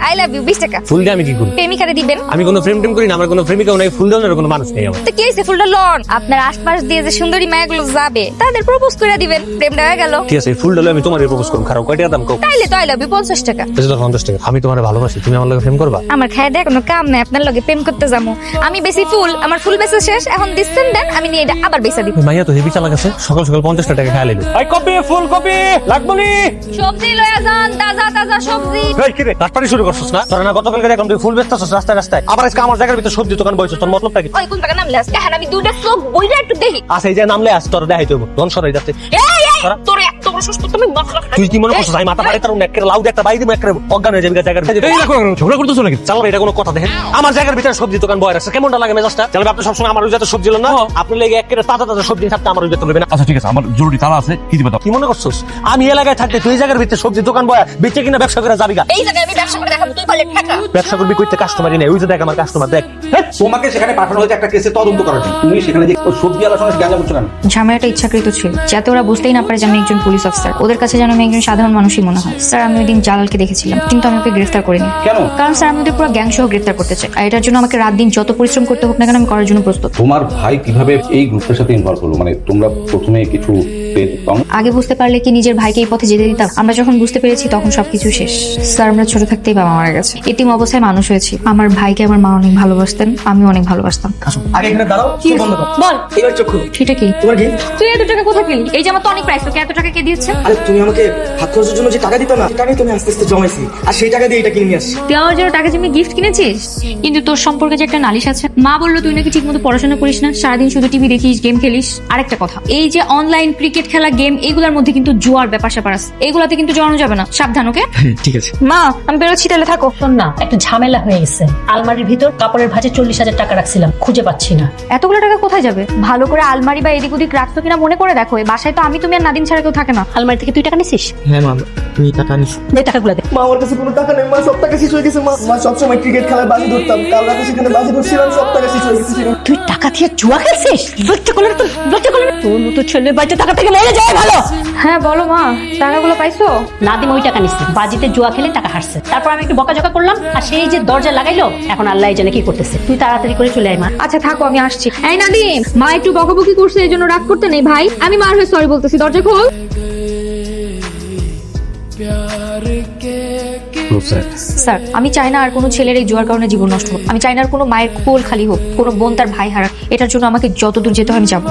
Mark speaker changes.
Speaker 1: I love you 20 টাকা।
Speaker 2: ফুল দিয়ে আমি কি করি?
Speaker 1: প্রেমিকারে দিবেন।
Speaker 2: আমি কোনো প্রেম টেম করি না, আমার কোনো প্রেমিকাও নাই, ফুল দেওয়ার কোনো মানুষ নেই আমার।
Speaker 1: তো কি হইছে ফুলটা লন, আপনার আশপাশ দিয়ে যে সুন্দরী মায়াগুলো যাবে তাদের প্রপোজ করে দিবেন, প্রেমটা হয়ে গেল।
Speaker 2: ঠিক আছে, এই ফুল ডালে আমি তোমার প্রপোজ করব। খারাপ কয় টাকা দাম কও?
Speaker 1: তাইলে তো আই লাভ ইউ 50 টাকা।
Speaker 2: বেশি তো 50 টাকা। আমি তোমার ভালোবাসি, তুমি আমার লগে প্রেম করবা?
Speaker 1: আমার খায় দেয় কোনো কাম নাই, আপনার লগে প্রেম করতে যাবো। আমি বেশি ফুল, আমার ফুল বেচা শেষ, এখন দিচ্ছেন দেন, আমি নিয়ে এটা আবার বেচা দিব।
Speaker 2: মাইয়া তো হেভি চালা গেছে, সকাল সকাল 50 টাকা খাই লাইলো। ভাই কপি, ফুল কপি লাগবে নি?
Speaker 1: সবজি লয়া যান, তাজা তাজা সবজি।
Speaker 2: এই কি রে, রাস্তায় শুরু করছস না? তোরা না গতকালকে দেখলাম তুই ফুল বেচতাছস রাস্তায় রাস্তায়, আবার আজকে আমার জায়গার ভিতর সবজি দোকান বইছস, তোর মতলবটা কি?
Speaker 1: ওই কোন টাকা নামলে আজকে? হ্যাঁ আমি দুইটা চোখ বইরা একটু দেখি।
Speaker 2: আচ্ছা এই যে নামলে আস তোর দেখাই দেবো, ধন সরাই যাচ্ছে।
Speaker 1: এই তোর এত বড় সুস্থ তুমি মাথা।
Speaker 2: তুই কি মনে করছস আমি মাথা পাড়ে তার একটা লাউড একটা বাইরে একটা অজ্ঞান হয়ে যাবে জায়গার ভিতরে? এই দেখো ঝগড়া করতেছ নাকি? চালাবে এটা কোনো কথা দেখেন? আমার জায়গার ভিতরে সবজি দোকান বয় রাখছে, কেমনটা লাগে মেজাজটা? চালাবে আপনি সবসময় আমার ওই যাতে সবজি লন না, আপনি লেগে একটা তাজা তাজা সবজি থাকতে আমার ওই যাতে লবেন না।
Speaker 3: আচ্ছা ঠিক আছে, আমার জরুরি তারা আছে, কি দিবে দাও?
Speaker 2: কি মনে করছস আমি এলাকায় থাকতে তুই জায়গার ভিতরে সবজি দোকান বয় বেচে কিনা ব্যবসা করে যাবি গা?
Speaker 1: এই জায়গায় আমি ব্যবসা করে দেখাবো, তুই বলে টাকা।
Speaker 2: ব্যবসা করবি কইতে কাস্টমারই নেই, ওই যে দেখ আমার কাস্টমার দেখ।
Speaker 4: তোমাকে সেখানে পাঠানো হয়েছে একটা কেসে তদন্ত করার জন্য। তুমি সেখানে যে সবজি আলার সঙ্গে গাঁজা করছো কেন?
Speaker 5: ঝামেলাটা ইচ্ছাকৃত ছিল, যাতে ওরা বুঝতেই না পারে যে আমি একজন পুলিশ অফিসার। ওদের কাছে যেন আমি একজন সাধারণ মানুষই মনে হয়। স্যার আমি ওই দিন জালালকে দেখেছিলাম, কিন্তু আমি ওকে গ্রেফতার করিনি।
Speaker 4: কেন?
Speaker 5: কারণ স্যার আমাদের পুরো গ্যাং সহ গ্রেফতার করতে চাই, আর এটার জন্য আমাকে রাত দিন যত পরিশ্রম করতে হোক না কেন আমি করার জন্য প্রস্তুত।
Speaker 4: তোমার ভাই কিভাবে এই গ্রুপের সাথে ইনভলভ হলো? মানে তোমরা প্রথমে কিছু
Speaker 5: আগে বুঝতে পারলে কি নিজের ভাইকে এই পথে যেতে দিতাম? আমরা যখন বুঝতে পেরেছি তখন সবকিছু শেষ। স্যার আমরা ছোট থাকতেই বাবা মারা গেছে, এতিম অবস্থায় মানুষ হয়েছি। আমার ভাইকে আমার মা অনেক ভালোবাসতেন, আমি অনেক ভালোবাসতাম।
Speaker 6: আগে এখানে দাঁড়াও, বন্ধ করো।
Speaker 5: বল
Speaker 6: এবার চোখ খুলো।
Speaker 5: সেটা কি?
Speaker 6: তোমার কি?
Speaker 5: তুই এত টাকা কোথায় পেলি? এই যে আমার তো অনেক প্রাইস, তোকে এত টাকা কে দিয়েছে?
Speaker 6: আরে তুমি আমাকে হাত খরচের জন্য যে টাকা দিত না, টাকাই তুমি আস্তে আস্তে জমাইছি, আর সেই টাকা দিয়ে এটা কিনে নিয়ে আসছি।
Speaker 5: তুই আমার জন্য টাকা জমিয়ে গিফট কিনেছিস, কিন্তু তোর সম্পর্কে যে একটা নালিশ আছে। মা বললো তুই নাকি ঠিক মতো পড়াশোনা করিস না, সারাদিন শুধু টিভি দেখিস, গেম খেলিস। আরেকটা কথা, এই যে অনলাইন ক্রিকেট খেলা গেম, এগুলোর মধ্যে কিন্তু জুয়ার ব্যাপার স্যাপার আছে, এগুলাতে কিন্তু জড়ানো যাবে না, সাবধান। ওকে
Speaker 6: ঠিক আছে।
Speaker 5: মা আমি বেরোচ্ছি, তাহলে থাকো।
Speaker 7: শোন না, একটা ঝামেলা হয়ে গেছে। আলমারির ভিতর কাপড়ের ভাঁজে 40,000 টাকা রাখছিলাম, খুঁজে পাচ্ছি না।
Speaker 5: এতগুলো টাকা কোথায় যাবে? ভালো করে আলমারি বা এদিক ওদিক রাখতো কিনা মনে করে দেখো। এই বাসায় তো আমি তুমি আর নাদিম ছাড়া কেউ থাকে না।
Speaker 7: আলমারি থেকে তুই টাকা নিছিস?
Speaker 6: হ্যাঁ মা, তুমি টাকা নিস।
Speaker 7: দে টাকাগুলো দে।
Speaker 6: মা আমার কাছে কোনো টাকা নেই মা, সব টাকা শেষ হয়ে গেছে মা। মা সবসময় ক্রিকেট খেলায় বাজি ধরতাম, কাল রাতে সেখানে বাজি ধরছিলাম, সব টাকা শেষ হয়ে গেছে।
Speaker 7: তুই টাকা দিয়ে জুয়া খেলছিস? লজ্জা করলে না তোর? লজ্জা করলে না? তোর মতো ছেলে বাড়িতে টাকা থেকে মরে যায় ভালো।
Speaker 5: হ্যাঁ বলো মা, টাকাগুলো পাইছো?
Speaker 7: নাদিম ওই টাকা নিচ্ছে, বাজিতে জুয়া খেলে টাকা হারছে। তারপর আমি একটু বকাঝকা করলাম, আর সেই যে দরজা লাগাইলো, এখন আল্লাহ জানে কি করতেছে। তুই তাড়াতাড়ি করে চলে আয় মা।
Speaker 5: আচ্ছা থাকো, আমি আসছি। এই নাদিম, মা একটু বকাবকি করছে, এই জন্য রাগ করতে নেই ভাই। আমি মার হয়ে সরি বলতেছি, দরজা খোল। স্যার আমি চাই না আর কোনো ছেলের এই জুয়ার কারণে জীবন নষ্ট হোক। আমি চাই না আর কোনো মায়ের কোল খালি হোক, কোনো বোন তার ভাই হারাক। এটার জন্য আমাকে যতদূর যেতে হয় আমি যাবো।